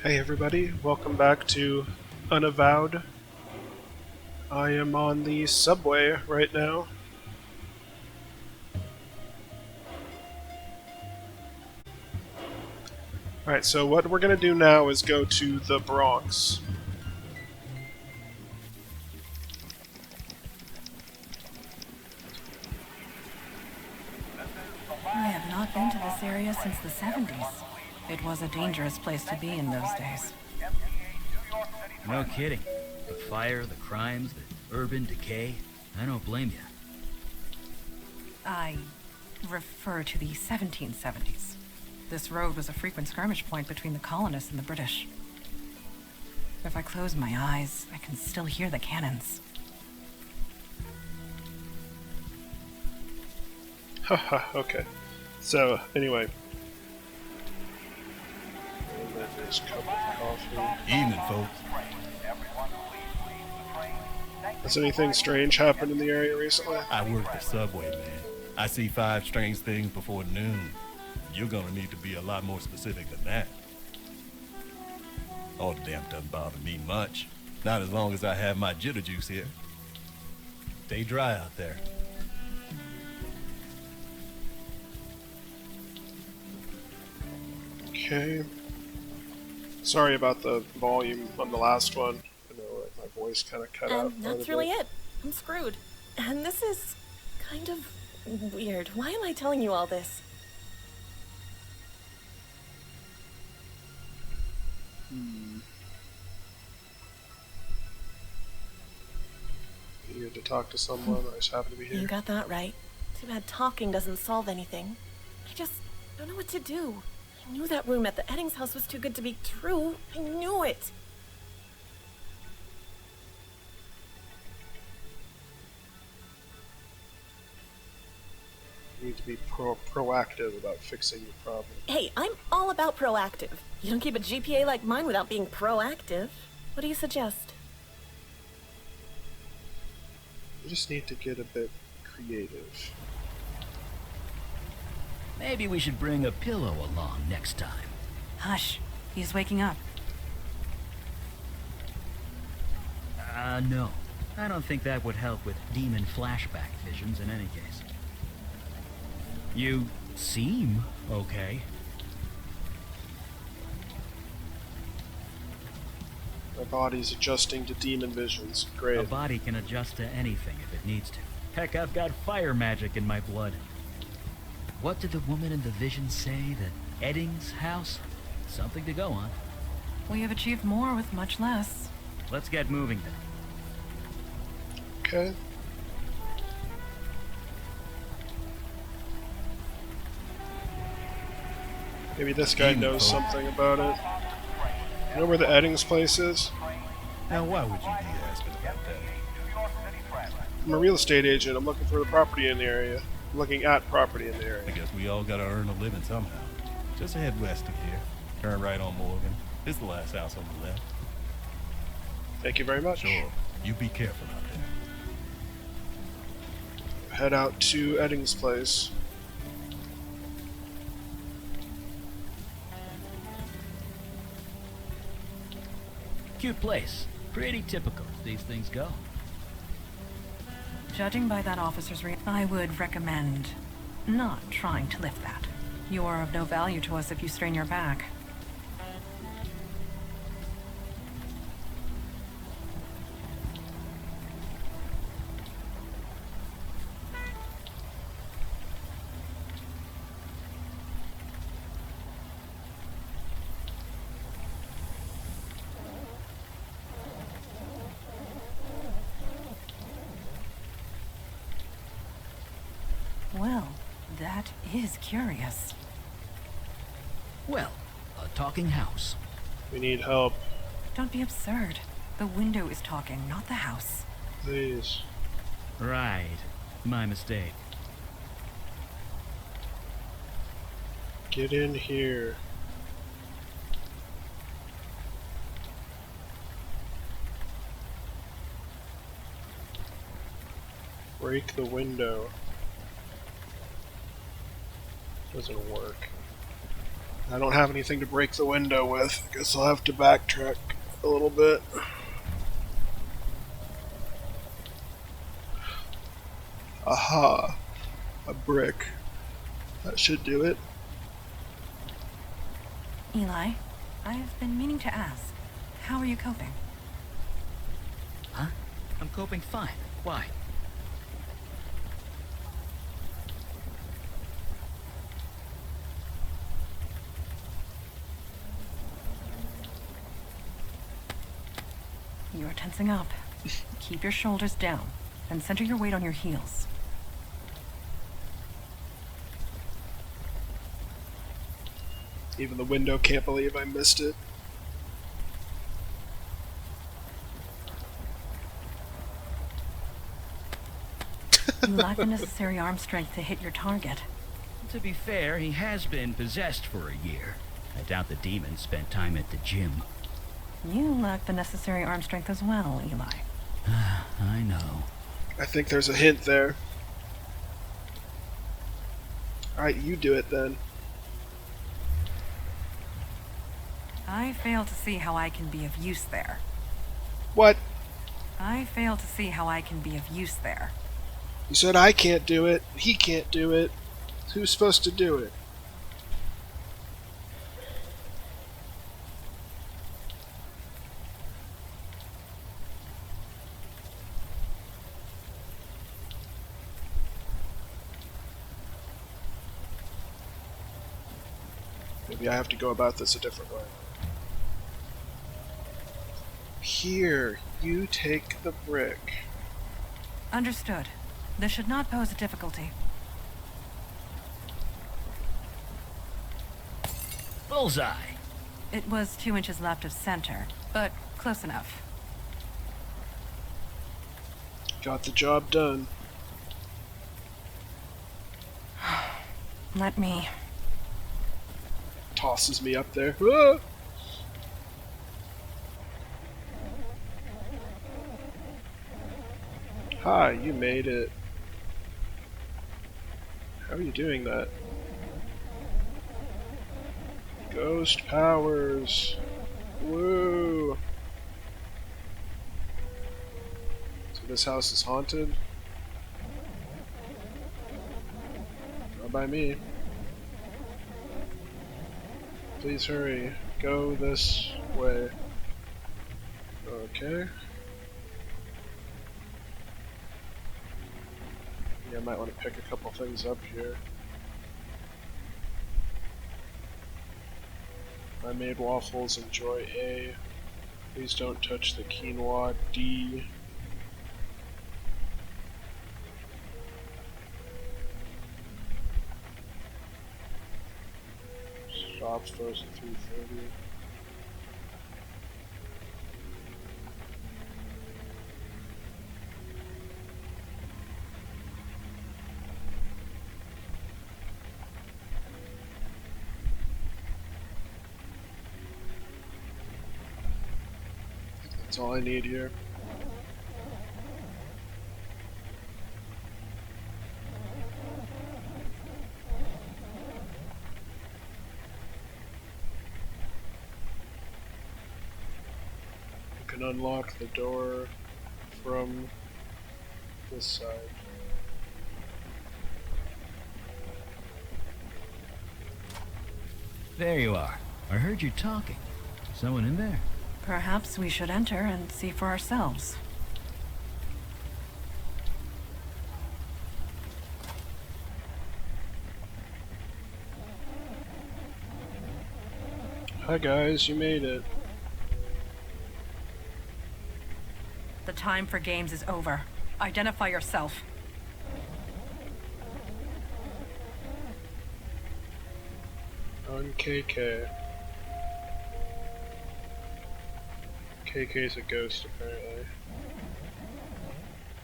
Hey everybody, welcome back to Unavowed. I am on the subway right now. Alright, so what we're gonna do now is go to the Bronx. I have not been to this area since the 70s. It was a dangerous place to be in those days. No kidding. The fire, the crimes, the urban decay. I don't blame you. I refer to the 1770s. This road was a frequent skirmish point between the colonists and the British. If I close my eyes, I can still hear the cannons. Haha, okay. So, anyway. And then there's a cup of coffee. Evening, folks. Has anything strange happened in the area recently? I work the subway, man. I see 5 strange things before noon. You're gonna need to be a lot more specific than that. All the damn doesn't bother me much. Not as long as I have my jitter juice here. Stay dry out there. Okay. Sorry about the volume on the last one. I know my voice kind of cut out. And that's really it. I'm screwed. And this is kind of weird. Why am I telling you all this? Eager to talk to someone. I just happen to be here. You got that right. Too bad talking doesn't solve anything. I just don't know what to do. I knew that room at the Eddings house was too good to be true. I knew it. You need to be proactive about fixing your problem. Hey, I'm all about proactive. You don't keep a GPA like mine without being proactive. What do you suggest? You just need to get a bit creative. Maybe we should bring a pillow along next time. Hush, he's waking up. No. I don't think that would help with demon flashback visions in any case. You seem okay. My body's adjusting to demon visions. Great. A body can adjust to anything if it needs to. Heck, I've got fire magic in my blood. What did the woman in the vision say? The Eddings house? Something to go on. We have achieved more with much less. Let's get moving then. Okay. Maybe this guy knows something about it. You know where the Eddings place is? Now, why would you be asking about that? I'm a real estate agent. I'm looking for the property in the area. I'm looking at property in the I area. guess we all gotta earn a living somehow. Just head west of here. Turn right on Morgan. This is the last house on the left. Thank you very much. Sure. You be careful out there. Head out to Eddings place. Cute place. Pretty typical as these things go. Judging by that officer's I would recommend not trying to lift that. You are of no value to us if you strain your back. Well, that is curious. Well, a talking house. We need help. Don't be absurd. The window is talking, not the house. Please. Right. My mistake. Get in here. Break the window. Doesn't work. I don't have anything to break the window with. I guess I'll have to backtrack a little bit. Aha! A brick. That should do it. Eli, I've been meaning to ask, how are you coping? Huh? I'm coping fine. Why? You are tensing up. Keep your shoulders down and center your weight on your heels. Even the window can't believe I missed it. You lack the necessary arm strength to hit your target. To be fair, he has been possessed for a year. I doubt the demon spent time at the gym. You lack the necessary arm strength as well, Eli. I know. I think there's a hint there. Alright, you do it then. I fail to see how I can be of use there. What? I fail to see how I can be of use there. You said I can't do it. He can't do it. Who's supposed to do it? Maybe I have to go about this a different way. Here, you take the brick. Understood. This should not pose a difficulty. Bullseye! It was 2 inches left of center, but close enough. Got the job done. Let me... Tosses me up there. Ah! Hi, you made it. How are you doing that? Ghost powers. Woo! So this house is haunted? Not by me. Please hurry. Go this way. Okay. Yeah, I might want to pick a couple things up here. I made waffles, enjoy A. Please don't touch the quinoa, D. Stops frozen 330. That's all I need here. You can unlock the door from this side. There you are. I heard you talking. Someone in there? Perhaps we should enter and see for ourselves. Hi guys, you made it. The time for games is over. Identify yourself. On KK. KK's a ghost, apparently.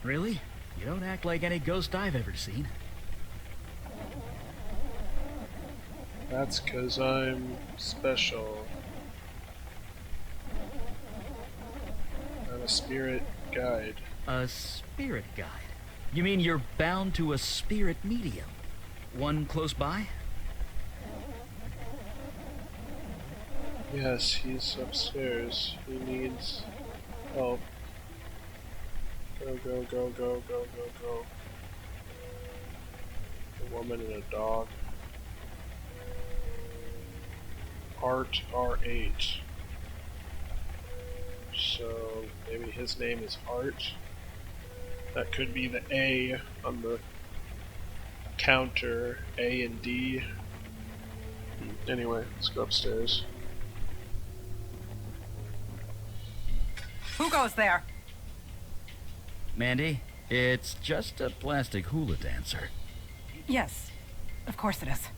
Really? You don't act like any ghost I've ever seen. That's 'cause I'm special. I'm a spirit guide. A spirit guide? You mean you're bound to a spirit medium? One close by? Yes, he's upstairs. He needs help. Go, go, go, go, go, go, go. A woman and a dog. Art R8. So maybe his name is Art. That could be the A on the counter, A and D. Anyway, let's go upstairs. Who goes there? Mandy, it's just a plastic hula dancer. Yes, of course it is.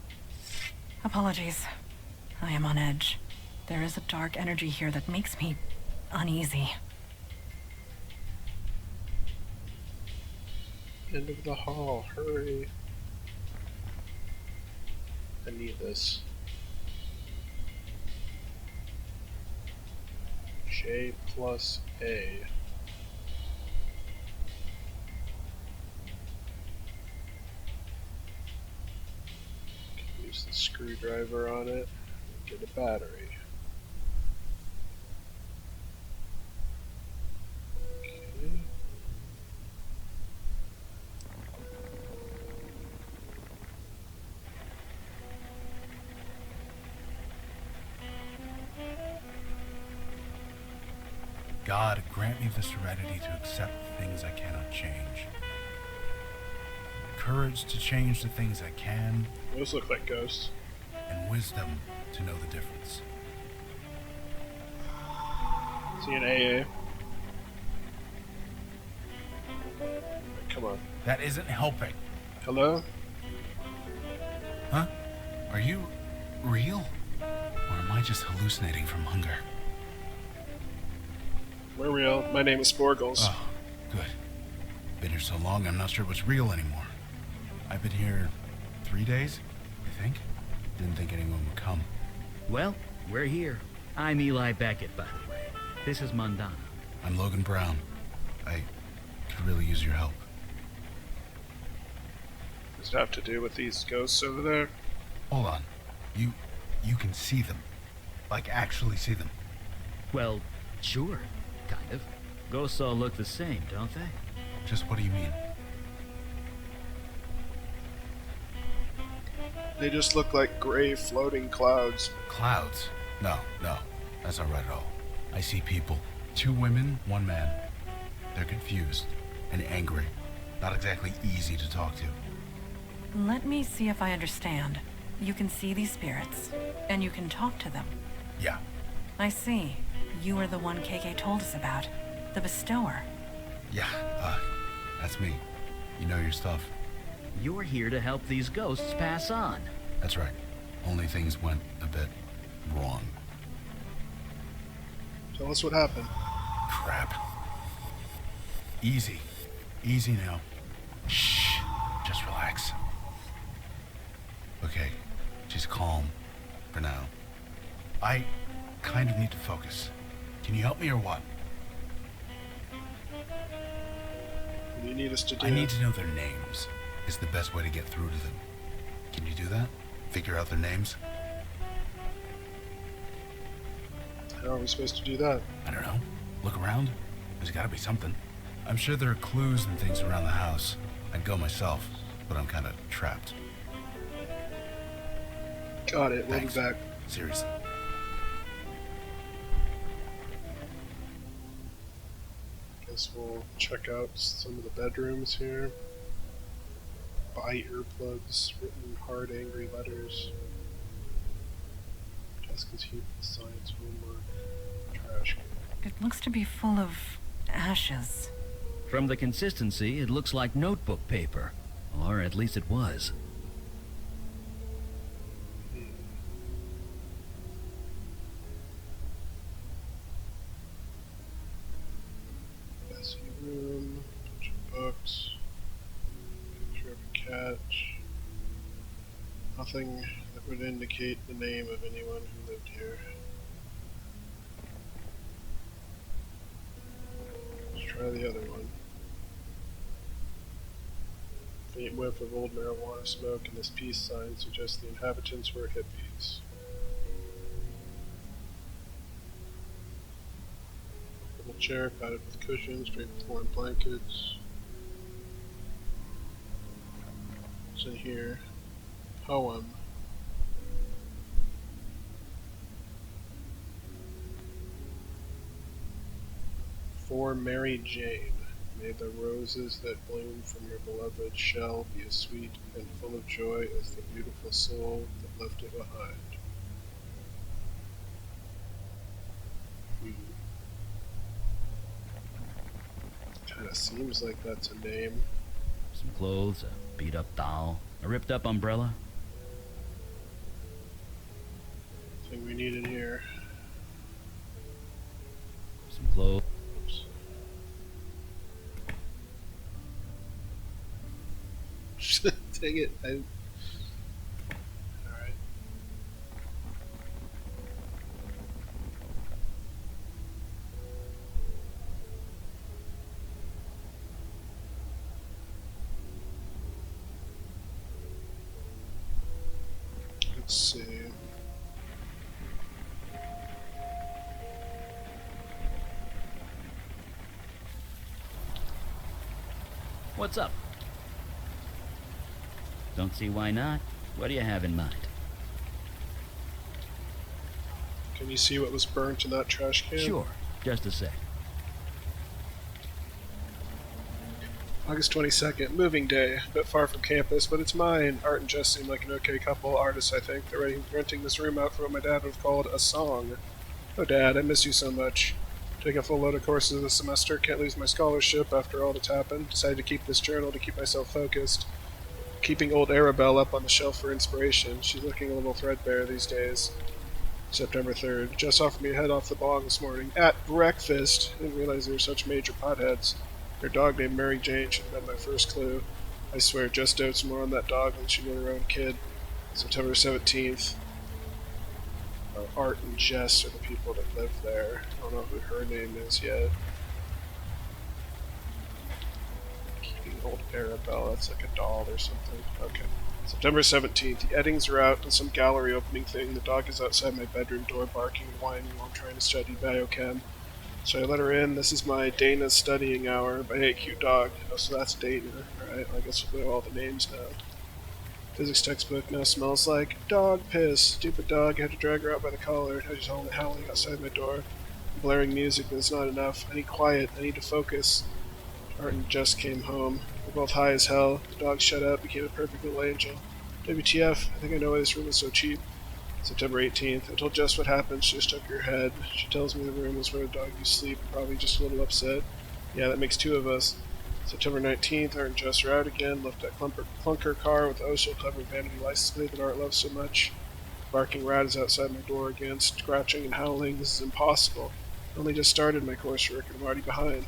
Apologies. I am on edge. There is a dark energy here that makes me uneasy. End of the hall, hurry. I need this. J plus A. Can use the screwdriver on it. Get a battery. Okay. God, grant me the serenity to accept the things I cannot change. Courage to change the things I can, Those look like ghosts. and wisdom to know the difference. See an AA. Come on. That isn't helping. Hello? Huh? Are you real? Or am I just hallucinating from hunger? We're real. My name is Sporgles. Oh, good. Been here so long, I'm not sure what's real anymore. I've been here 3 days, I think. Didn't think anyone would come. Well, we're here. I'm Eli Beckett, by the way. This is Mondana. I'm Logan Brown. I could really use your help. Does it have to do with these ghosts over there? Hold on. You can see them. Like, actually see them. Well, sure. Kind of. Ghosts all look the same, don't they? Just what do you mean? They just look like gray floating clouds. Clouds? No. That's not right at all. I see people. 2 women, 1 man. They're confused and angry. Not exactly easy to talk to. Let me see if I understand. You can see these spirits, and you can talk to them. Yeah. I see. You are the one KK told us about. The bestower. Yeah, that's me. You know your stuff. You're here to help these ghosts pass on. That's right. Only things went a bit wrong. Tell us what happened. Crap. Easy. Easy now. Shh. Just relax. Okay. Just calm. For now. I kind of need to focus. Can you help me or what? What do you need us to do? I need to know their names. Is the best way to get through to them. Can you do that? Figure out their names? How are we supposed to do that? I don't know. Look around. There's gotta be something. I'm sure there are clues and things around the house. I'd go myself, but I'm kinda trapped. Got it. We'll be Thanks. back. Seriously. Guess we'll check out some of the bedrooms here. Buy earplugs, written hard, angry letters. Desk is heaped with science homework. Trash can. It looks to be full of ashes. From the consistency, it looks like notebook paper. Or at least it was. Messy room, bunch of books, picture of a cat. Nothing that would indicate the name of anyone who lived here. Let's try the other one. Faint whiff of old marijuana smoke and this peace sign suggests the inhabitants were hippies. chair padded with cushions, draped with warm blankets. What's in here? Poem. For Mary Jane. May the roses that bloom from your beloved shell be as sweet and full of joy as the beautiful soul that left it behind. Kind of seems like that's a name. Some clothes, a beat-up doll, a ripped-up umbrella. Thing we need in here. Some clothes. Oops. Dang it. Alright. Let's see. What's up? Don't see why not. What do you have in mind? Can you see what was burnt in that trash can? Sure, just a sec. August 22nd, moving day. A bit far from campus, but it's mine. Art and Jess seem like an okay couple. Artists, I think. They're renting this room out for what my dad would have called a song. Oh, Dad, I miss you so much. Taking a full load of courses this semester. Can't lose my scholarship after all that's happened. Decided to keep this journal to keep myself focused. Keeping old Arabelle up on the shelf for inspiration. She's looking a little threadbare these days. September 3rd. Jess offered me a head off the bong this morning. At breakfast. Didn't realize they were such major potheads. Her dog named Mary Jane should have been my first clue. I swear, Jess dotes more on that dog than she would her own kid. September 17th. Art and Jess are the people that live there. I don't know who her name is yet. Keeping old Arabelle, that's like a doll or something. Okay. September 17th. The Eddings are out in some gallery opening thing. The dog is outside my bedroom door barking and whining while I'm trying to study biochem. So I let her in. This is my Dana's studying hour by Hey Cute Dog. Oh, so that's Dana. Alright, I guess we'll know all the names now. Physics textbook now smells like dog piss. Stupid dog. I had to drag her out by the collar. Now she's howling outside my door. Blaring music, but it's not enough. I need quiet. I need to focus. Art and Jess came home. We're both high as hell. The dog shut up, became a perfect little angel. WTF, I think I know why this room is so cheap. September 18th. I told Jess what happened. She just shook her head. She tells me the room was where the dog used to sleep, probably just a little upset. Yeah, that makes two of us. September 19th, Art and Jess are out again. Left that clunker car with the oh so clever vanity license plate that Art loves so much. Barking rat is outside my door again, scratching and howling. This is impossible. I only just started my coursework and I'm already behind.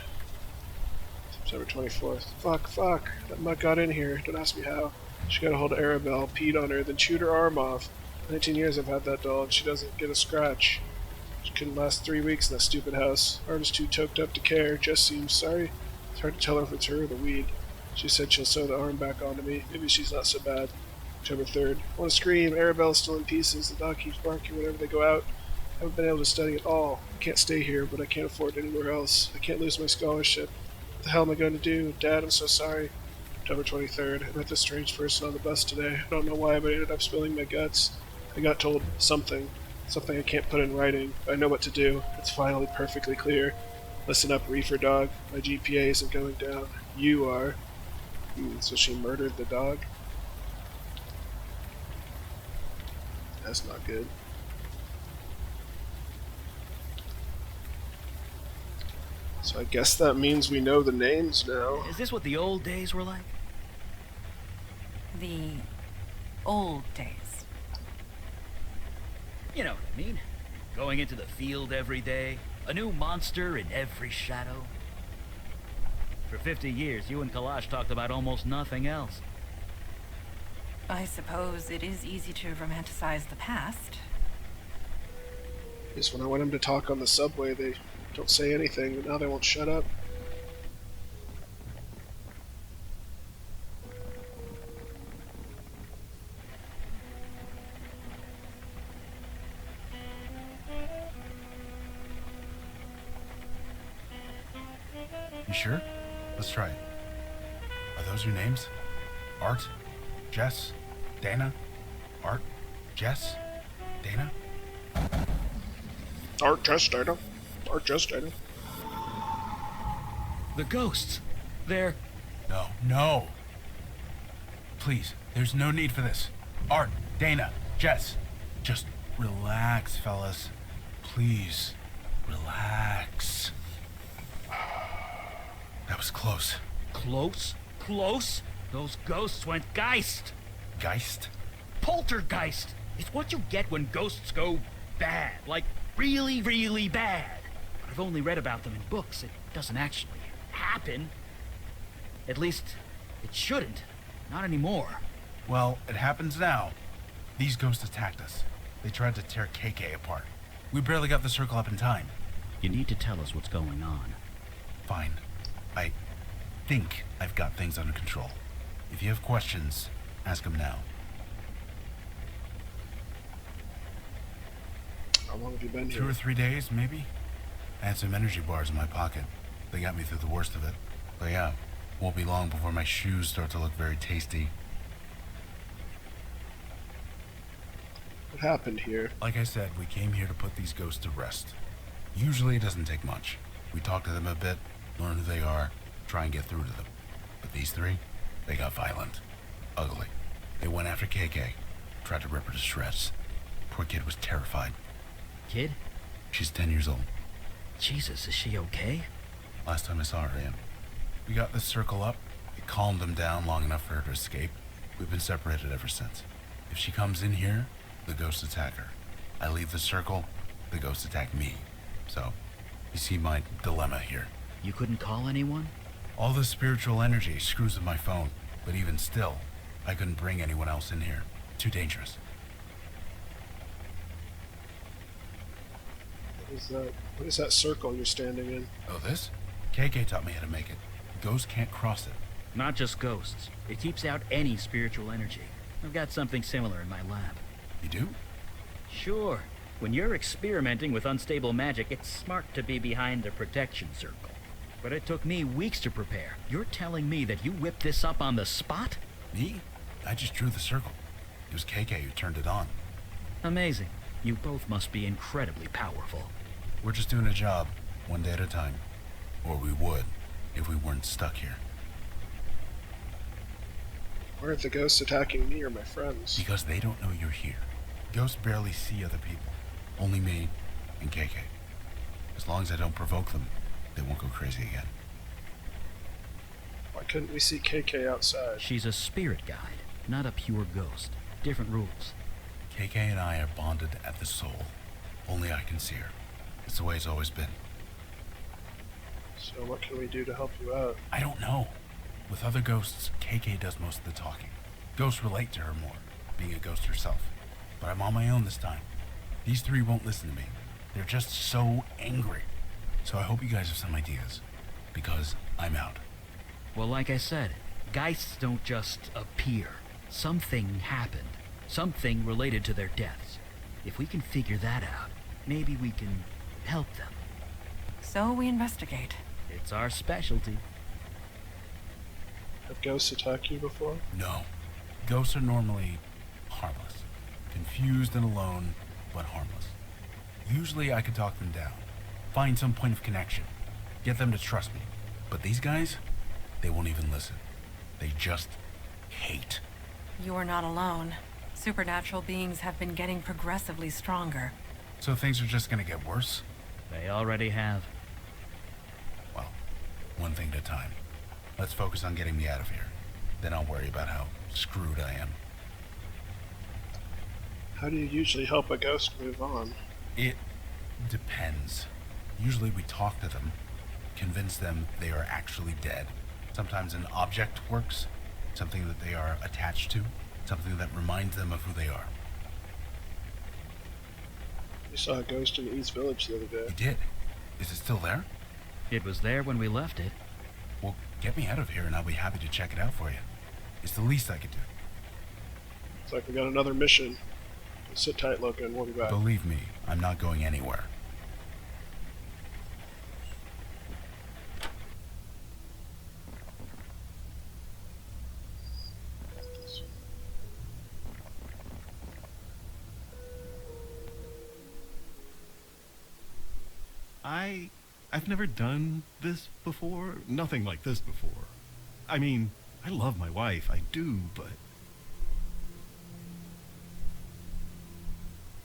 September 24th. Fuck. That mutt got in here. Don't ask me how. She got a hold of Arabelle, peed on her, then chewed her arm off. 19 years I've had that doll, and she doesn't get a scratch. She couldn't last 3 weeks in that stupid house. Art is too toked up to care. Jess seems sorry. It's hard to tell if it's her or the weed. She said she'll sew the arm back onto me. Maybe she's not so bad. October 3rd. I want to scream. Arabelle's still in pieces. The dog keeps barking whenever they go out. I haven't been able to study at all. I can't stay here, but I can't afford anywhere else. I can't lose my scholarship. What the hell am I going to do? Dad, I'm so sorry. October 23rd. I met this strange person on the bus today. I don't know why, but I ended up spilling my guts. I got told something I can't put in writing. I know what to do. It's finally perfectly clear. Listen up, reefer dog. My GPA isn't going down. You are. So she murdered the dog? That's not good. So I guess that means we know the names now. Is this what the old days were like? The old days. You know what I mean. Going into the field every day, a new monster in every shadow. For 50 years, you and Kalash talked about almost nothing else. I suppose it is easy to romanticize the past. Just when I want them to talk on the subway, they don't say anything, but now they won't shut up. You sure? Let's try it. Are those your names? Art? Jess? Dana? Art? Jess? Dana? Art just Dana. Art just Dana. The ghosts. They're... No, no! Please, there's no need for this. Art, Dana, Jess, just relax, fellas. Please, relax. That was close. Close? Close? Those ghosts went geist. Geist? Poltergeist. It's what you get when ghosts go bad. Like, really, really bad. But I've only read about them in books. It doesn't actually happen. At least, it shouldn't. Not anymore. Well, it happens now. These ghosts attacked us. They tried to tear KK apart. We barely got the circle up in time. You need to tell us what's going on. Fine. I think I've got things under control. If you have questions, ask them now. How long have you been here? 2 or 3 days, maybe? I had some energy bars in my pocket. They got me through the worst of it. But yeah, won't be long before my shoes start to look very tasty. What happened here? Like I said, we came here to put these ghosts to rest. Usually it doesn't take much. We talk to them a bit, learn who they are, try and get through to them. But these three, they got violent. Ugly. They went after KK, tried to rip her to shreds. Poor kid was terrified. Kid? She's 10 years old. Jesus, is she okay? Last time I saw her, Ian. We got this circle up. It calmed them down long enough for her to escape. We've been separated ever since. If she comes in here, the ghosts attack her. I leave the circle, the ghosts attack me. So, you see my dilemma here. You couldn't call anyone? All the spiritual energy screws with my phone, but even still, I couldn't bring anyone else in here. Too dangerous. What is that circle you're standing in? Oh, this? KK taught me how to make it. Ghosts can't cross it. Not just ghosts. It keeps out any spiritual energy. I've got something similar in my lab. You do? Sure. When you're experimenting with unstable magic, it's smart to be behind a protection circle. But it took me weeks to prepare. You're telling me that you whipped this up on the spot? Me? I just drew the circle. It was KK who turned it on. Amazing. You both must be incredibly powerful. We're just doing a job, one day at a time. Or we would, if we weren't stuck here. Why aren't the ghosts attacking me or my friends? Because they don't know you're here. Ghosts barely see other people. Only me and KK. As long as I don't provoke them, they won't go crazy again. Why couldn't we see KK outside? She's a spirit guide, not a pure ghost. Different rules. KK and I are bonded at the soul. Only I can see her. It's the way it's always been. So what can we do to help you out? I don't know. With other ghosts, KK does most of the talking. Ghosts relate to her more, being a ghost herself. But I'm on my own this time. These three won't listen to me. They're just so angry. So I hope you guys have some ideas. Because I'm out. Well, like I said, geists don't just appear. Something happened. Something related to their deaths. If we can figure that out, maybe we can help them. So we investigate. It's our specialty. Have ghosts attacked you before? No. Ghosts are normally harmless. Confused and alone, but harmless. Usually I can talk them down. Find some point of connection. Get them to trust me. But these guys, they won't even listen. They just hate. You are not alone. Supernatural beings have been getting progressively stronger. So things are just gonna get worse? They already have. Well, one thing at a time. Let's focus on getting me out of here. Then I'll worry about how screwed I am. How do you usually help a ghost move on? It depends. Usually we talk to them, convince them they are actually dead. Sometimes an object works, something that they are attached to, something that reminds them of who they are. We saw a ghost in the East Village the other We day. did. Is it still there? It was there when we left it. Well, get me out of here and I'll be happy to check it out for you. It's the least I could do. It's like we got another mission. Sit tight, Logan. We'll be back. Believe me, I'm not going anywhere. I've never done this before. Nothing like this before. I mean, I love my wife, I do, but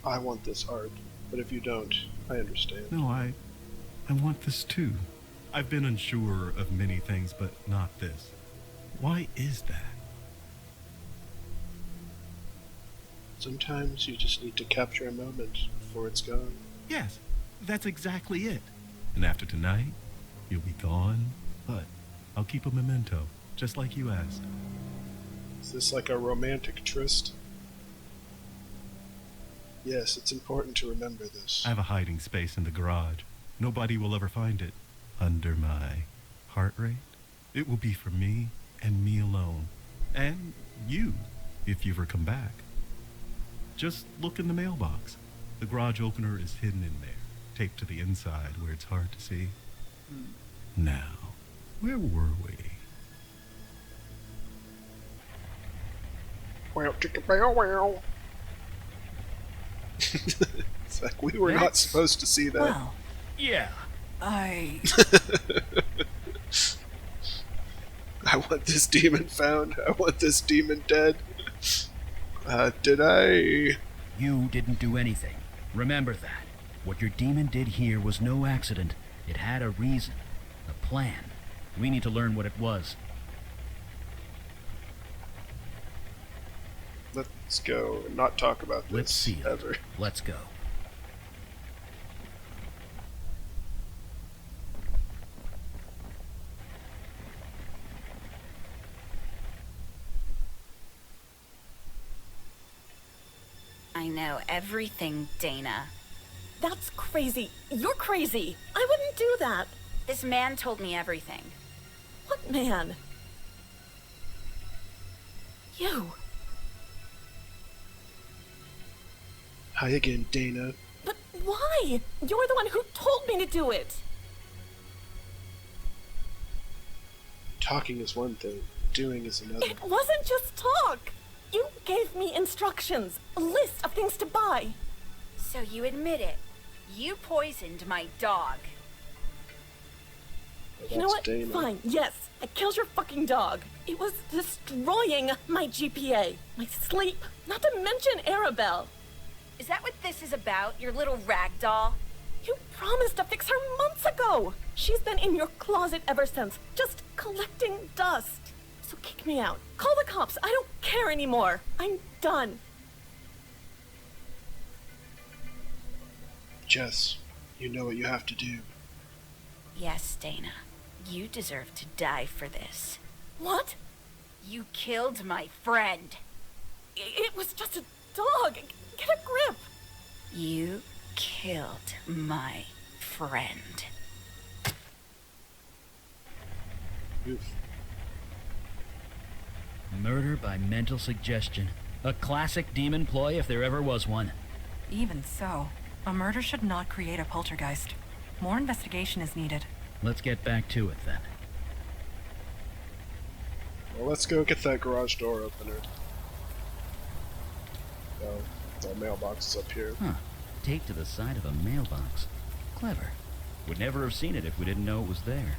I want this art, but if you don't, I understand. no, I want this too. I've been unsure of many things, but not this. Why is that? Sometimes you just need to capture a moment before it's gone. Yes, that's exactly it. And after tonight, you'll be gone, but I'll keep a memento, just like you asked. Is this like a romantic tryst? Yes, it's important to remember this. I have a hiding space in the garage. Nobody will ever find it. Under my heart rate. It will be for me and me alone. And you, if you ever come back. Just look in the mailbox. The garage opener is hidden in there, taped to the inside where it's hard to see. Now, where were we? Wow, chicka bow wow. It's like we were not That's- supposed to see that. Well, Yeah. I... I want this demon found. I want this demon dead. Did I? You didn't do anything. Remember that. What your demon did here was no accident. It had a reason, a plan. We need to learn what it was. Let's go and not talk about this Let's see it. ever. Let's go. I know everything, Dana. That's crazy. You're crazy. I wouldn't do that. This man told me everything. What man? You. Hi again, Dana. But why? You're the one who told me to do it. Talking is one thing, doing is another. It wasn't just talk. You gave me instructions, a list of things to buy. So you admit it. You poisoned my dog. Well, You know that's what? Dana. Fine, yes. I killed your fucking dog. It was destroying my GPA, my sleep, not to mention Arabelle. Is that what this is about, your little rag doll? You promised to fix her months ago. She's been in your closet ever since, just collecting dust. So kick me out. Call the cops. I don't care anymore. I'm done. Jess, you know what you have to do. Yes, Dana. You deserve to die for this. What? You killed my friend. It was just a dog. Get a grip. You killed my friend. Oof. Murder by mental suggestion. A classic demon ploy if there ever was one. Even so, a murder should not create a poltergeist. More investigation is needed. Let's get back to it then. Well, let's go get that garage door opener. Oh, the mailbox is up here. Huh. Taped to the side of a mailbox. Clever. Would never have seen it if we didn't know it was there.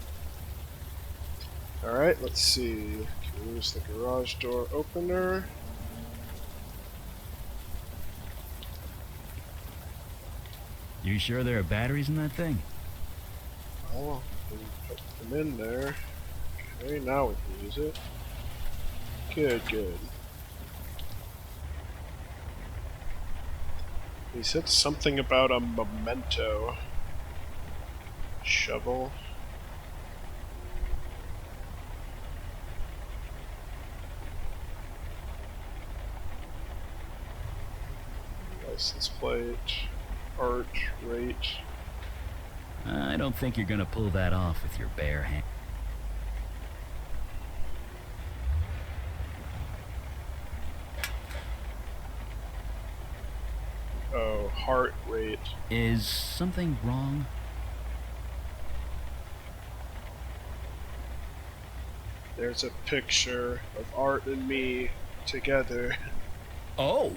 Alright, let's see. Can we use the garage door opener? You sure there are batteries in that thing? Oh, we can put them in there. Okay, now we can use it. Good, good. He said something about a memento. Shovel. License plate. Art rate. I don't think you're gonna pull that off with your bare hand. Oh, heart rate. Is something wrong? There's a picture of Art and me together. Oh!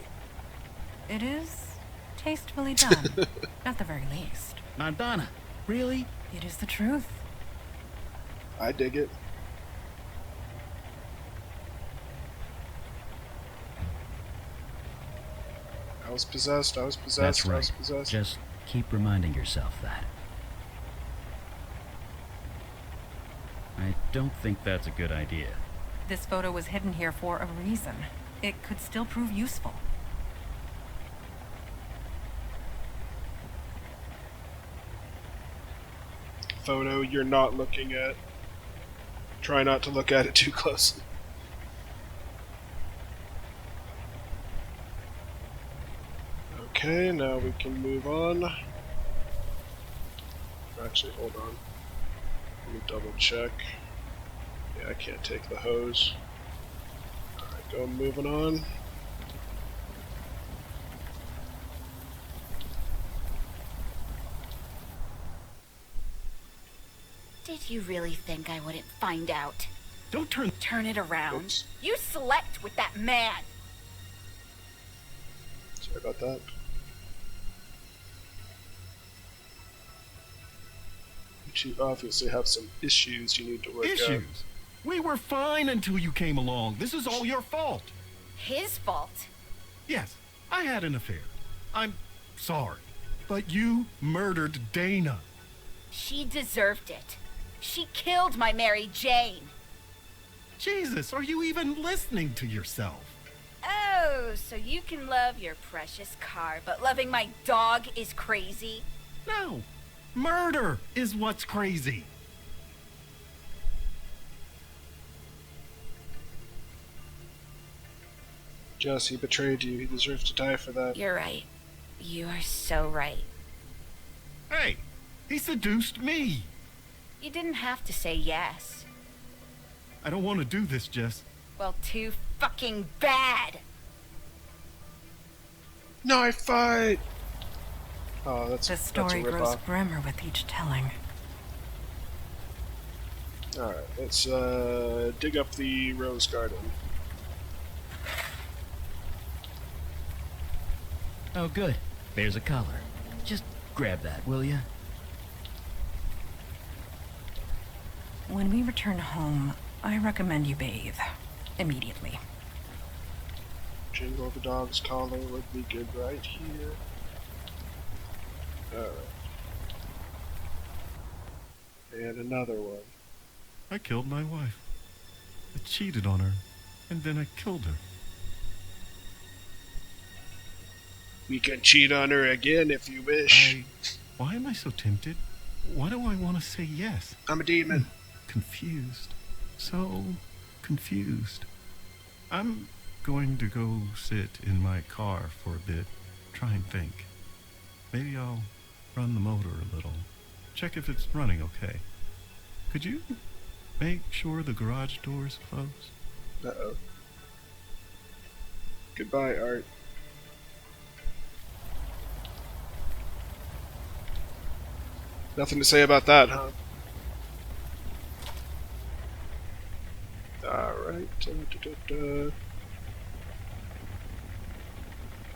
It is tastefully done, at the very least. Montana, Really? It is the truth. I dig it. I was possessed, I was possessed, That's I right. was possessed. Just keep reminding yourself that. I don't think that's a good idea. This photo was hidden here for a reason. It could still prove useful. Photo you're not looking at. Try not to look at it too closely. Okay, now we can move on. Actually, hold on. Let me double check. Yeah, I can't take the hose. Alright, go moving on. Did you really think I wouldn't find out? Don't turn. Turn it around. Oops. You slept with that man. Sorry about that. You obviously have some issues you need to work out. Issues. We were fine until you came along. This is all your fault. His fault. Yes, I had an affair. I'm sorry. But you murdered Dana. She deserved it. She killed my Mary Jane. Jesus, are you even listening to yourself? Oh, so you can love your precious car, but loving my dog is crazy? No. Murder is what's crazy. Jess, he betrayed you. He deserves to die for that. You're right. You are so right. Hey, he seduced me. You didn't have to say yes. I don't want to do this, Jess. Well, too fucking bad. Knife fight! Oh, The story that's a grows ripoff. grimmer with each telling. Alright, let's dig up the rose garden. Oh, good. There's a collar. Just grab that, will ya? When we return home, I recommend you bathe. Immediately. Jingle the dog's collar would be good right here. Alright. And another one. I killed my wife. I cheated on her, and then I killed her. We can cheat on her again if you wish. Why am I so tempted? Why do I want to say yes? I'm a demon. Confused. So confused. I'm going to go sit in my car for a bit, try and think. Maybe I'll run the motor a little, check if it's running okay. Could you make sure the garage door's closed? Uh-oh. Goodbye, Art. Nothing to say about that, huh? Alright.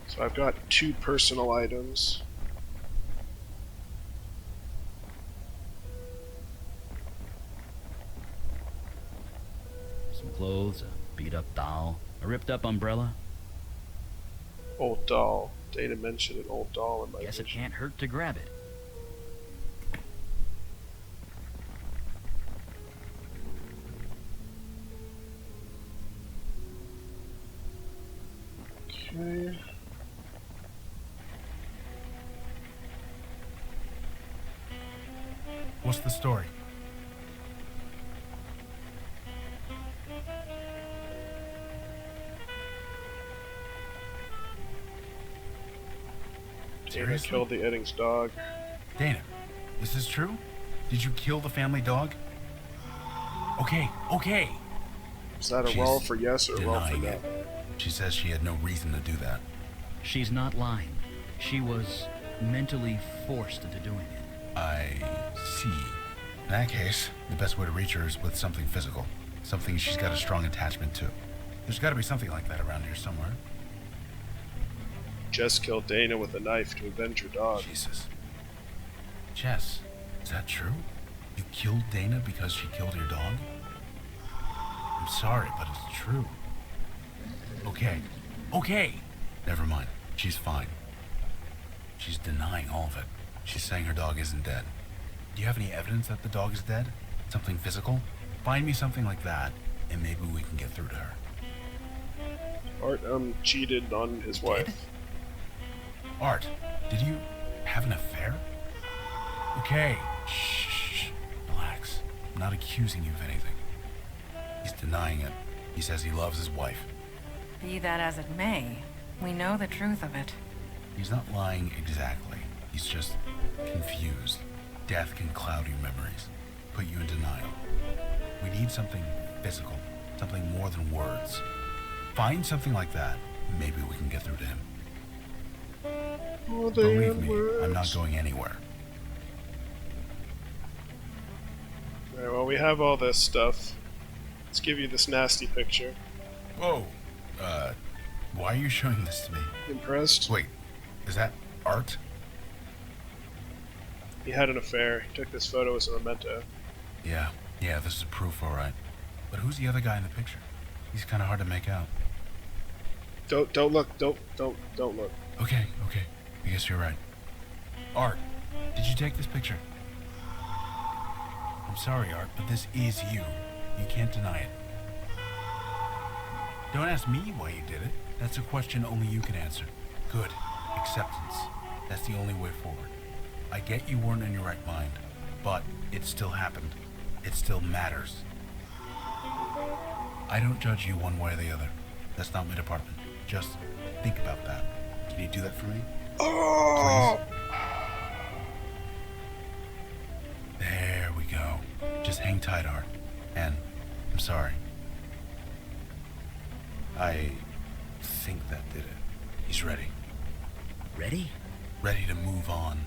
So I've got 2 personal items. Some clothes, a beat-up doll, a ripped-up umbrella. Old doll. Dana mentioned an old doll in my Guess it vision. can't hurt to grab it. Okay. What's the story? Dana Seriously? killed the Eddings dog. Dana, this is true? Did you kill the family dog? Okay, okay. Is that a She's roll for yes or a roll for denying no? it. She says she had no reason to do that. She's not lying. She was mentally forced into doing it. I see. In that case, the best way to reach her is with something physical. Something she's got a strong attachment to. There's got to be something like that around here somewhere. Jess killed Dana with a knife to avenge her dog. Jesus. Jess, Is that true? You killed Dana because she killed your dog? I'm sorry, but it's true. Okay. Never mind. She's fine. She's denying all of it. She's saying her dog isn't dead. Do you have any evidence that the dog is dead? Something physical? Find me something like that, and maybe we can get through to her. Art cheated on his wife. Art, did you have an affair? Okay, shh. Relax. I'm not accusing you of anything. He's denying it. He says he loves his wife. Be that as it may, we know the truth of it. He's not lying exactly. He's just confused. Death can cloud your memories, put you in denial. We need something physical, something more than words. Find something like that, maybe we can get through to him. Believe me, I'm not going anywhere. Alright, well, we have all this stuff. Let's give you this nasty picture. Whoa, why are you showing this to me? Impressed? Wait, is that art? He had an affair. He took this photo as a memento. Yeah, this is proof, alright. But who's the other guy in the picture? He's kind of hard to make out. Don't look. Don't look. Okay. I guess you're right. Art, did you take this picture? I'm sorry, Art, but this is you. You can't deny it. Don't ask me why you did it. That's a question only you can answer. Good. Acceptance. That's the only way forward. I get you weren't in your right mind, but it still happened. It still matters. I don't judge you one way or the other. That's not my department. Just think about that. Can you do that for me? Oh! Please? There we go. Just hang tight, Art. And I'm sorry. I think that did it. He's ready. Ready? Ready to move on.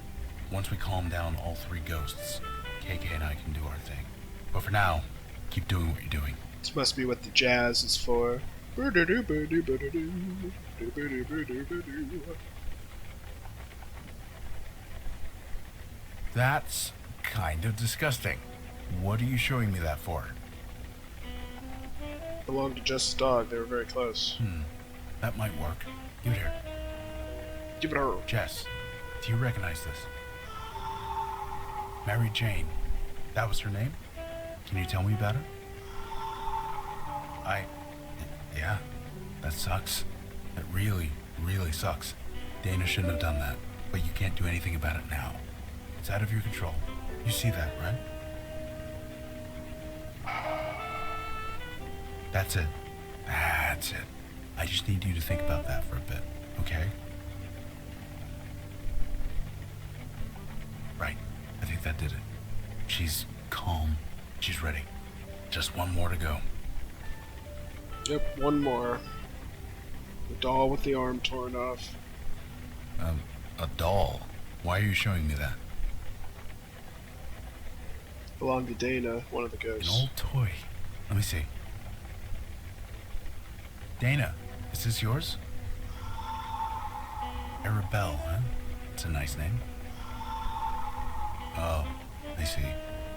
Once we calm down all three ghosts, KK and I can do our thing. But for now, keep doing what you're doing. This must be what the jazz is for. That's kind of disgusting. What are you showing me that for? Belonged to Jess's dog. They were very close. That might work. Give it here. Give it her. Jess, do you recognize this? Mary Jane. That was her name? Can you tell me about her? Yeah, that sucks. That really, really sucks. Dana shouldn't have done that, but you can't do anything about it now. It's out of your control. You see that, right? That's it. That's it. I just need you to think about that for a bit, okay? Right. I think that did it. She's calm. She's ready. Just one more to go. Yep, one more. The doll with the arm torn off. A doll? Why are you showing me that? Belonged to Dana, one of the An ghosts. old toy. Let me see. Dana, is this yours? Arabelle, huh? It's a nice name. Oh, I see.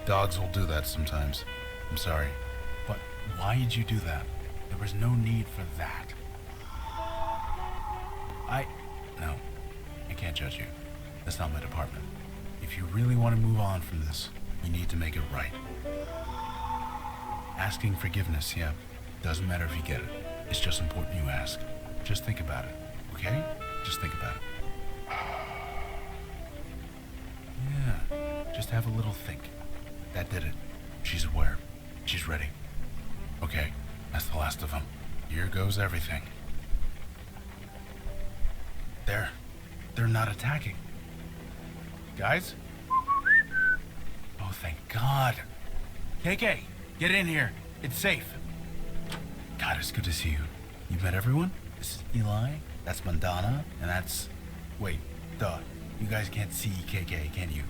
Dogs will do that sometimes. I'm sorry. But why did you do that? There was no need for that. No. I can't judge you. That's not my department. If you really want to move on from this, you need to make it right. Asking forgiveness, yeah. Doesn't matter if you get it. It's just important you ask. Just think about it, okay? Just think about it. Yeah, just have a little think. That did it. She's aware. She's ready. Okay, that's the last of them. Here goes everything. They're not attacking. Guys? Oh, thank God. KK, get in here. It's safe. God, it's good to see you. You met everyone? This is Eli, that's Mandana, and that's... Wait, duh. You guys can't see KK, can you?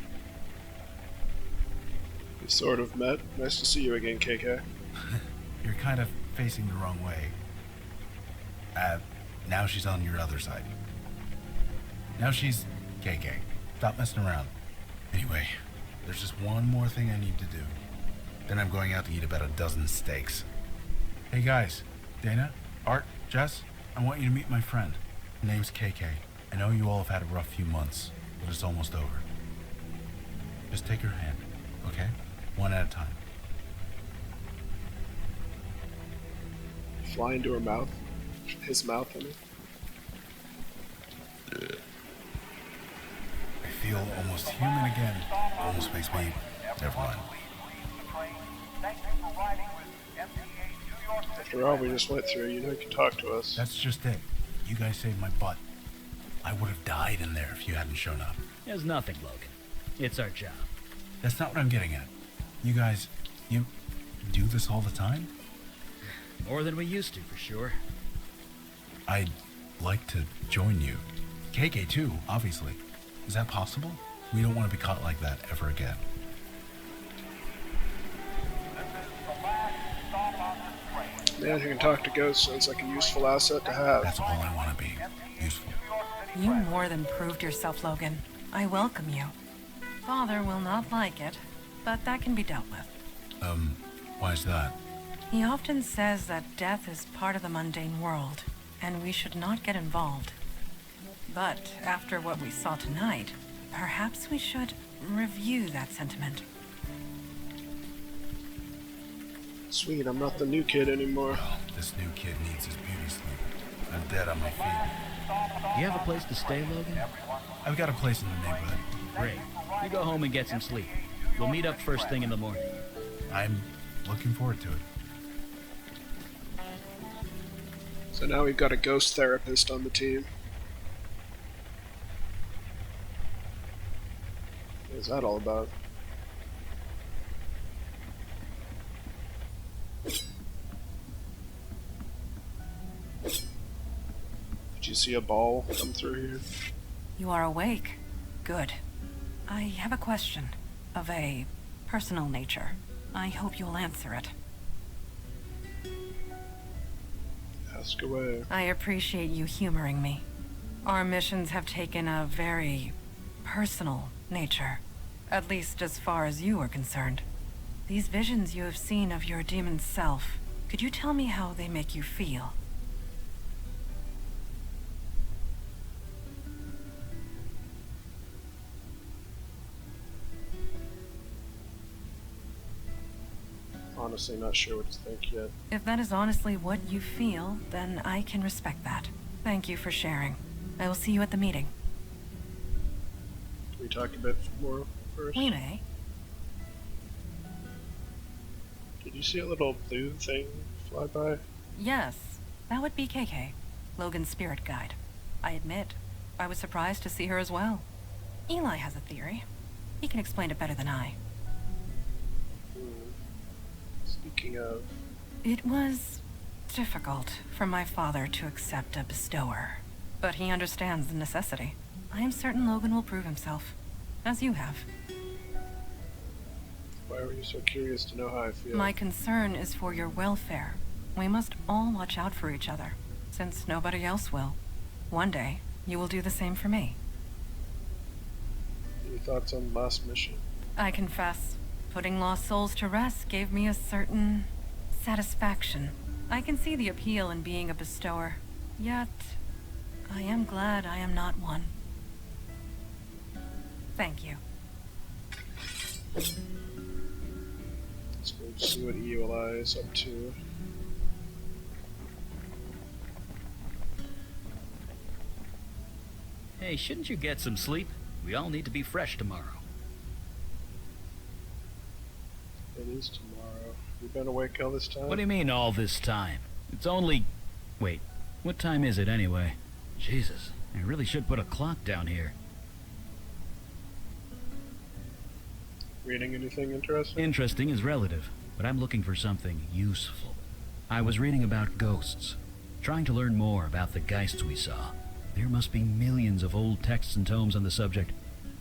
We sort of met. Nice to see you again, KK. You're kind of facing the wrong way. Now she's on your other side. Now she's KK. Stop messing around. Anyway, There's just one more thing I need to do. Then I'm going out to eat about a dozen steaks. Hey guys, Dana, Art, Jess, I want you to meet my friend. Her name's KK. I know you all have had a rough few months, but it's almost over. Just take her hand, okay? One at a time. Fly into her mouth. His mouth, I mean. I feel almost human again. Almost makes me... Never mind. After all we just went through, you know you can talk to us. That's just it. You guys saved my butt. I would have died in there if you hadn't shown up. There's nothing, Logan. It's our job. That's not what I'm getting at. You guys, you do this all the time? More than we used to, for sure. I'd like to join you. KK too, obviously. Is that possible? We don't want to be caught like that ever again. Man who can talk to ghosts sounds like a useful asset to have. That's all I want to be. Useful. You more than proved yourself, Logan. I welcome you. Father will not like it, but that can be dealt with. Why is that? He often says that death is part of the mundane world, and we should not get involved. But after what we saw tonight, perhaps we should review that sentiment. Sweet, I'm not the new kid anymore. Well, this new kid needs his beauty sleep. I'm dead on my feet. You have a place to stay, Logan? I've got a place in the neighborhood. Great. You go home and get some sleep. We'll meet up first thing in the morning. I'm looking forward to it. So now we've got a ghost therapist on the team. What is that all about? Did you see a ball come through here? You are awake. Good. I have a question of a personal nature. I hope you'll answer it. Ask away. I appreciate you humoring me. Our missions have taken a very personal nature, at least as far as you are concerned. These visions you have seen of your demon self, could you tell me how they make you feel? Honestly, not sure what to think yet. If that is honestly what you feel, then I can respect that. Thank you for sharing. I will see you at the meeting. Can we talk a bit more first? We may. Did you see a little blue thing fly by? Yes, that would be KK, Logan's spirit guide. I admit, I was surprised to see her as well. Eli has a theory. He can explain it better than I. Speaking of... It was difficult for my father to accept a bestower, but he understands the necessity. I am certain Logan will prove himself, as you have. Why were you so curious to know how I feel? My concern is for your welfare. We must all watch out for each other, since nobody else will. One day, you will do the same for me. Any thoughts on the last mission? I confess, putting lost souls to rest gave me a certain satisfaction. I can see the appeal in being a bestower, yet I am glad I am not one. Thank you. Let's go see what EULI is up to. Hey, shouldn't you get some sleep? We all need to be fresh tomorrow. It is tomorrow. You've been awake all this time? What do you mean all this time? It's only... Wait, what time is it anyway? Jesus, I really should put a clock down here. Reading anything interesting? Interesting is relative, but I'm looking for something useful. I was reading about ghosts, trying to learn more about the geists we saw. There must be millions of old texts and tomes on the subject.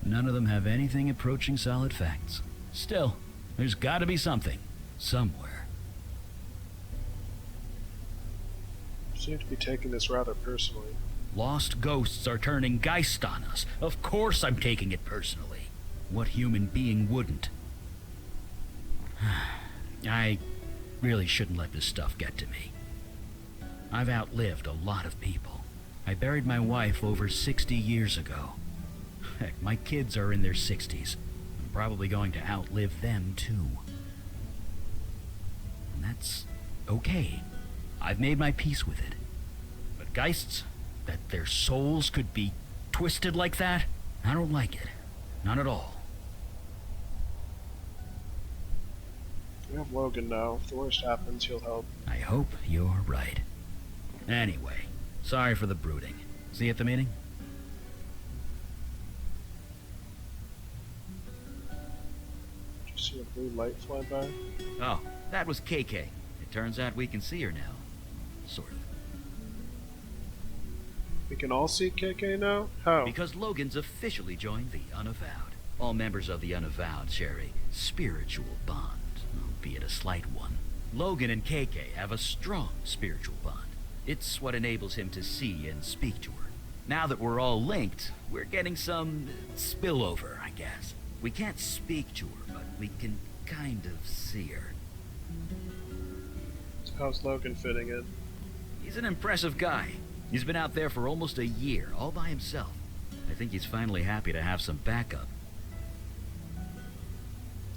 None of them have anything approaching solid facts. Still, there's gotta be something, somewhere. You seem to be taking this rather personally. Lost ghosts are turning geist on us. Of course I'm taking it personally. What human being wouldn't? I really shouldn't let this stuff get to me. I've outlived a lot of people. I buried my wife over 60 years ago. Heck, my kids are in their 60s. I'm probably going to outlive them too. And that's okay. I've made my peace with it. But Geists, that their souls could be twisted like that, I don't like it. Not at all. We have Logan now. If the worst happens, he'll help. I hope you're right. Anyway, sorry for the brooding. See you at the meeting? Did you see a blue light fly by? Oh, that was KK. It turns out we can see her now. Sort of. We can all see KK now? How? Because Logan's officially joined the Unavowed. All members of the Unavowed share a spiritual bond, albeit a slight one. Logan and KK have a strong spiritual bond. It's what enables him to see and speak to her. Now that we're all linked, we're getting some spillover, I guess. We can't speak to her, but we can kind of see her. So how's Logan fitting in? He's an impressive guy. He's been out there for almost a year, all by himself. I think he's finally happy to have some backup.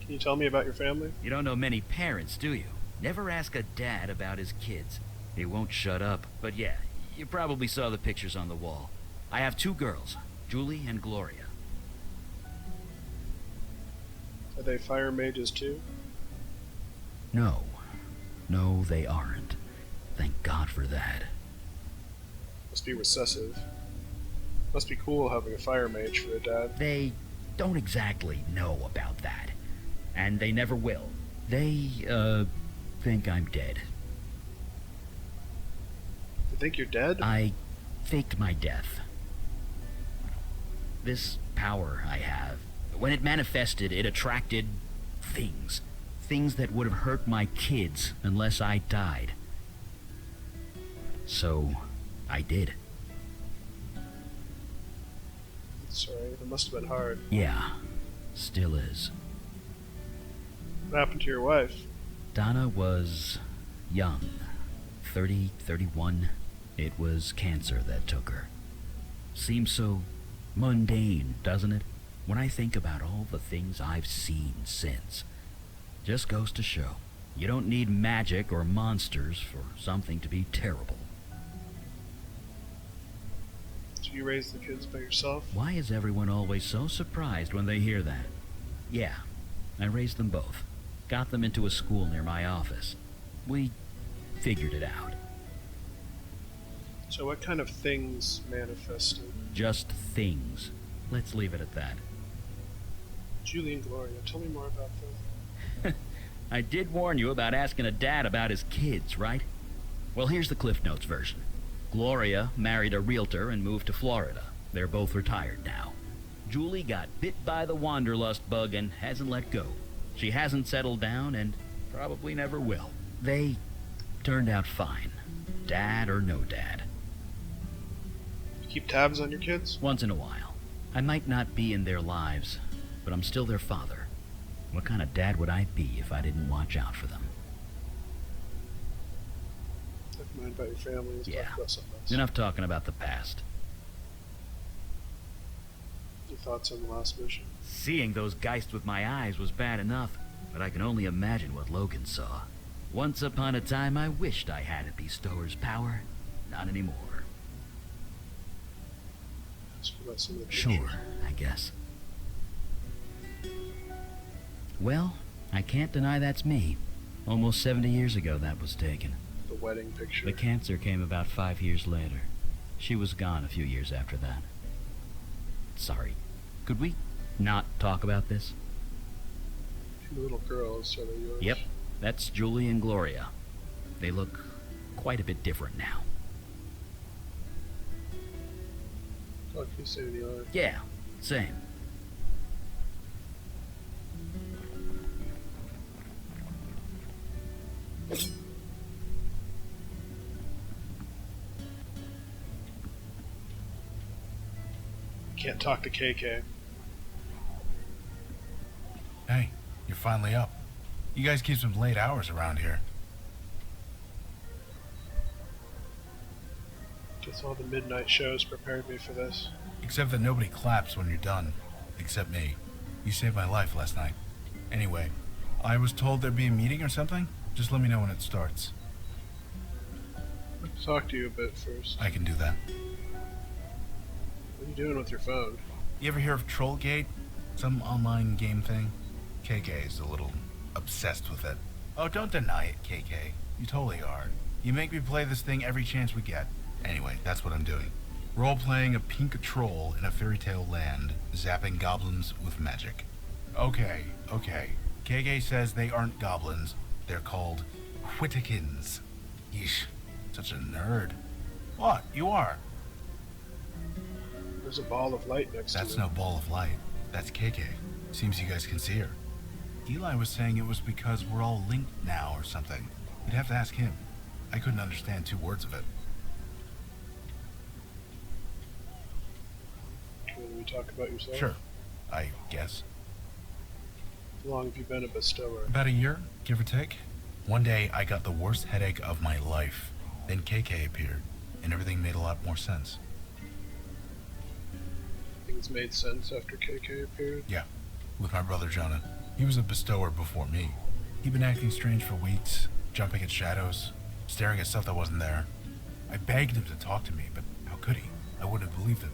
Can you tell me about your family? You don't know many parents, do you? Never ask a dad about his kids. He won't shut up. But yeah, you probably saw the pictures on the wall. I have 2 girls, Julie and Gloria. Are they fire mages too? No. No, they aren't. Thank God for that. Must be recessive. Must be cool having a fire mage for a dad. They don't exactly know about that. And they never will. They, think I'm dead. You think you're dead? I faked my death. This power I have, when it manifested, it attracted things. Things that would have hurt my kids unless I died. So, I did. Sorry, it must have been hard. Yeah, still is. What happened to your wife? Donna was young, 30, 31. It was cancer that took her. Seems so mundane, doesn't it? When I think about all the things I've seen since. Just goes to show, you don't need magic or monsters for something to be terrible. So you raised the kids by yourself? Why is everyone always so surprised when they hear that? Yeah, I raised them both. Got them into a school near my office. We figured it out. So what kind of things manifested? Just things. Let's leave it at that. Julie and Gloria, tell me more about them. I did warn you about asking a dad about his kids, right? Well, here's the Cliff Notes version. Gloria married a realtor and moved to Florida. They're both retired now. Julie got bit by the wanderlust bug and hasn't let go. She hasn't settled down and probably never will. They turned out fine. Dad or no dad. You keep tabs on your kids? Once in a while. I might not be in their lives, but I'm still their father. What kind of dad would I be if I didn't watch out for them? Never mind about your family. Let's Yeah. talk about something else. Enough talking about the past. Your thoughts on the last mission? Seeing those Geists with my eyes was bad enough, but I can only imagine what Logan saw. Once upon a time, I wished I had a bestower's power. Not anymore. Ask you about some of the Sure, pictures. I guess. Well, I can't deny that's me. Almost 70 years ago that was taken. The wedding picture. The cancer came about 5 years later. She was gone a few years after that. Sorry. Could we not talk about this? 2 little girls, are they yours? Yep. That's Julie and Gloria. They look quite a bit different now. What can you say to the other? Yeah, same. Can't talk to KK. finally up. You guys keep some late hours around here. Guess all the midnight shows prepared me for this. Except that nobody claps when you're done. Except me. You saved my life last night. Anyway, I was told there'd be a meeting or something? Just let me know when it starts. Let's talk to you a bit first. I can do that. What are you doing with your phone? You ever hear of Trollgate? Some online game thing? KK is a little obsessed with it. Oh, don't deny it, KK. You totally are. You make me play this thing every chance we get. Anyway, that's what I'm doing. Role-playing a pink troll in a fairy tale land, zapping goblins with magic. Okay. KK says they aren't goblins. They're called Whittakins. Yeesh, such a nerd. What? You are? There's a ball of light next to That's me. no ball of light. That's KK. Seems you guys can see her. Eli was saying it was because we're all linked now or something. You'd have to ask him. I couldn't understand 2 words of it. Can we talk about yourself? Sure, I guess. How long have you been a bestower? About a year, give or take. One day, I got the worst headache of my life. Then KK appeared, and everything made a lot more sense. Things made sense after KK appeared? Yeah, with my brother Jonah. He was a bestower before me. He'd been acting strange for weeks, jumping at shadows, staring at stuff that wasn't there. I begged him to talk to me, but how could he? I wouldn't have believed him.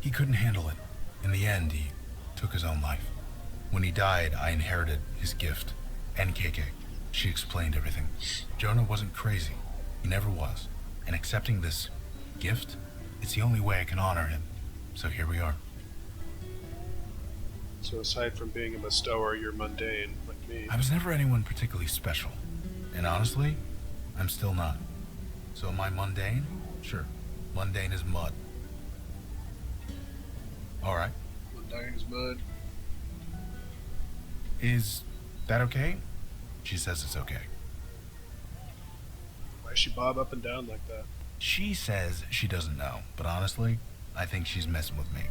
He couldn't handle it. In the end, he took his own life. When he died, I inherited his gift. And KK. She explained everything. Jonah wasn't crazy. He never was. And accepting this gift, it's the only way I can honor him. So here we are. So aside from being a bestower, you're mundane, like me. I was never anyone particularly special. And honestly, I'm still not. So am I mundane? Sure. Mundane as mud. Alright. Mundane as mud. Is that okay? She says it's okay. Why does she bob up and down like that? She says she doesn't know, but honestly, I think she's messing with me.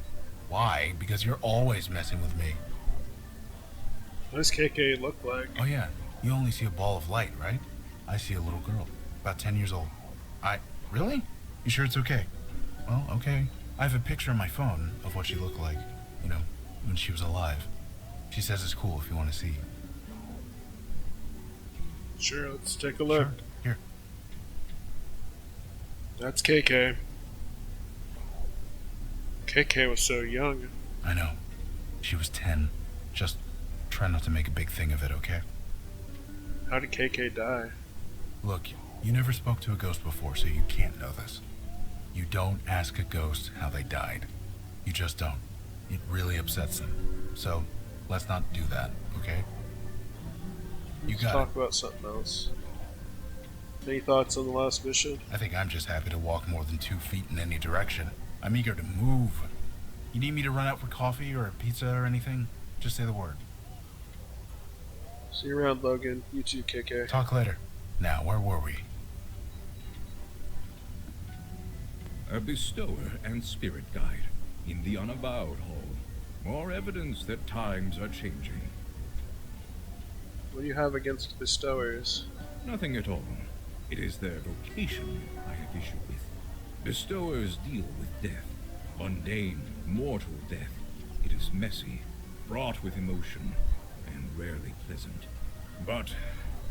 Why? Because you're always messing with me. What does KK look like? Oh yeah, you only see a ball of light, right? I see a little girl, about 10 years old. Really? You sure it's okay? Well, okay. I have a picture on my phone of what she looked like, you know, when she was alive. She says it's cool if you want to see. Sure, let's take a look. Sure. Here. That's KK. KK was so young. I know. She was 10. Just try not to make a big thing of it, okay? How did KK die? Look, you never spoke to a ghost before, so you can't know this. You don't ask a ghost how they died. You just don't. It really upsets them. So, let's not do that, okay? You Let's got talk it. about something else. Any thoughts on the last mission? I think I'm just happy to walk more than 2 feet in any direction. I'm eager to move. You need me to run out for coffee or a pizza or anything? Just say the word. See you around, Logan. You too, KK. Talk later. Now, where were we? A bestower and spirit guide in the Unavowed Hall. More evidence that times are changing. What do you have against bestowers? Nothing at all. It is their vocation I have issue with. Bestowers deal with death. Mundane, mortal death. It is messy, fraught with emotion, and rarely pleasant. But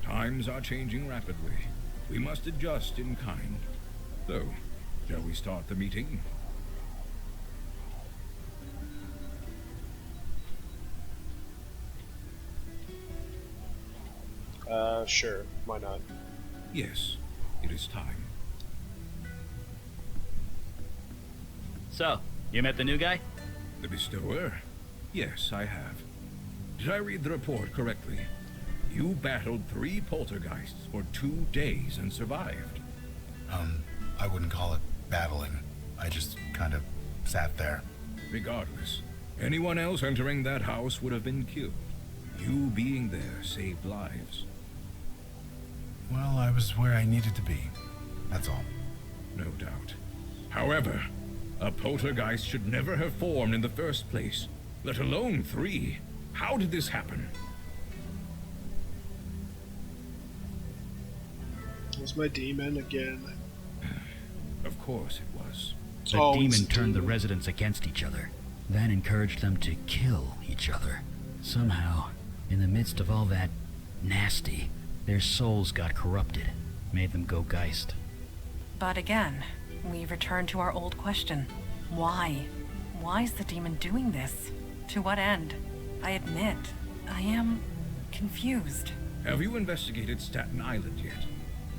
times are changing rapidly. We must adjust in kind. So, shall we start the meeting? Sure. Why not? Yes, it is time. So, you met the new guy? The bestower? Yes, I have. Did I read the report correctly? You battled 3 poltergeists for 2 days and survived. I wouldn't call it battling. I just kind of sat there. Regardless, anyone else entering that house would have been killed. You being there saved lives. Well, I was where I needed to be. That's all. No doubt. However, a poltergeist should never have formed in the first place, let alone 3. How did this happen? It was my demon again. Of course it was. The Oh, demon it's turned the demon. residents against each other, then encouraged them to kill each other. Somehow, in the midst of all that nasty, their souls got corrupted, made them go Geist. But again, we return to our old question. Why? Why is the demon doing this? To what end? I admit, I am confused. Have you investigated Staten Island yet?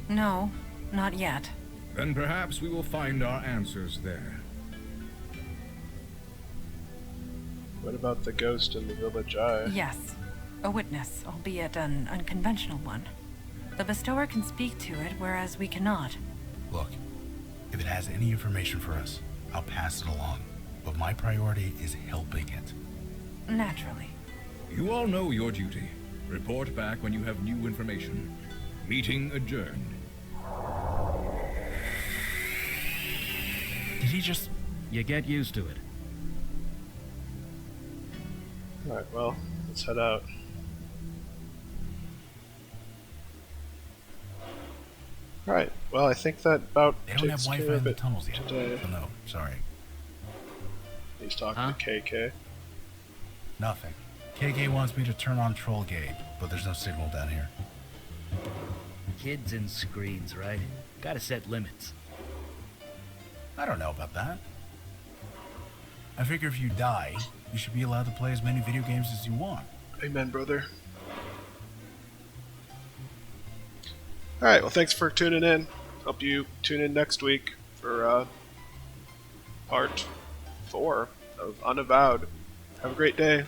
No, not yet. Then perhaps we will find our answers there. What about the ghost in the village eye? Yes, a witness, albeit an unconventional one. The bestower can speak to it, whereas we cannot. Look, if it has any information for us, I'll pass it along. But my priority is helping it. Naturally. You all know your duty. Report back when you have new information. Meeting adjourned. Did he just... You get used to it. Alright, well, let's head out. Alright, well, I think that about They don't have takes Wi-Fi care in of the it tunnels yet. today. So no, sorry. He's talking Huh? to KK. Nothing. KK wants me to turn on Troll Gate, but there's no signal down here. Kids and screens, right? Gotta set limits. I don't know about that. I figure if you die, you should be allowed to play as many video games as you want. Amen, brother. Alright, well, thanks for tuning in. Hope you tune in next week for part 4 of Unavowed. Have a great day.